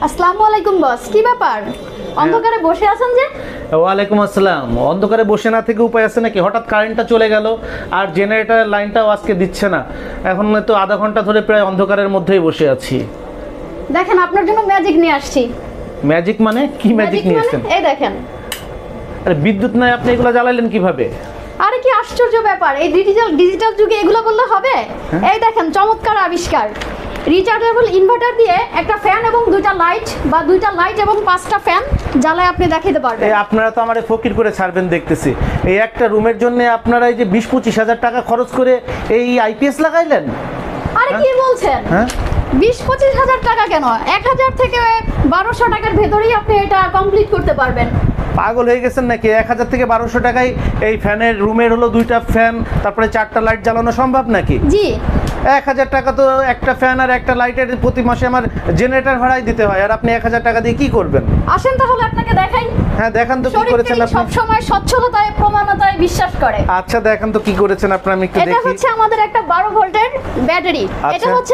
আসসালামু আলাইকুম বস, কি ব্যাপার অন্ধকারে বসে আছেন যে? ওয়ালাইকুম আসসালাম। অন্ধকারে বসে না থেকে উপায় আছে নাকি? হঠাৎ কারেন্টটা চলে গেল আর জেনারেটরের লাইনটাও আজকে দিচ্ছে না। এখন তো আধা ঘন্টা ধরে প্রায় অন্ধকারের মধ্যেই বসে আছি। দেখেন আপনার জন্য ম্যাজিক নিয়ে আসছি। ম্যাজিক মানে কি? ম্যাজিক নিয়ে এসেছেন? এই দেখেন। আরে বিদ্যুৎ নাই, আপনি এগুলো জ্বালাইলেন কিভাবে? আরে কি আশ্চর্য ব্যাপার, এই ডিজিটাল যুগে এগুলো বললে হবে? এই দেখেন চমৎকার আবিষ্কার। রিচার্জেবল ইনভার্টার দিয়ে একটা ফ্যান এবং দুইটা লাইট এবং 5টা ফ্যান জ্বালায় আপনি দেখাতে পারবেন। এই আপনারা তো আমারে ফকির করে ছাড়বেন দেখতেছি। এই একটা রুমের জন্য আপনারা এই যে 20-25 হাজার টাকা খরচ করে এই আইপিএস লাগাইলেন? আরে কি বলছেন? হ্যাঁ 20-25 হাজার টাকা কেন, 1000 থেকে 1200 টাকার ভেতরেই আপনি এটা কমপ্লিট করতে পারবেন। পাগল হয়ে গেছেন নাকি? 1000 থেকে 1200 টাকায় এই ফ্যানের রুমের হলো 2টা ফ্যান, তারপরে 4টা লাইট জ্বালানো সম্ভব নাকি? জি 1000 টাকা তো একটা ফ্যান আর একটা লাইটের প্রতি মাসে আমার জেনারেটর ভাড়াই দিতে হয়, আর আপনি 1000 টাকা দিয়ে কি করবেন? আসেন তাহলে আপনাকে দেখাই। হ্যাঁ দেখান তো কি করেছেন আপনি। সব সময় স্বচ্ছলতায় প্রমাণতায় বিশ্বাস করে। আচ্ছা দেখান তো কি করেছেন আপনি, আমি একটু এটা দেখি। হচ্ছে আমাদের একটা 12 ভোল্টের ব্যাটারি। এটা আচ্ছা। হচ্ছে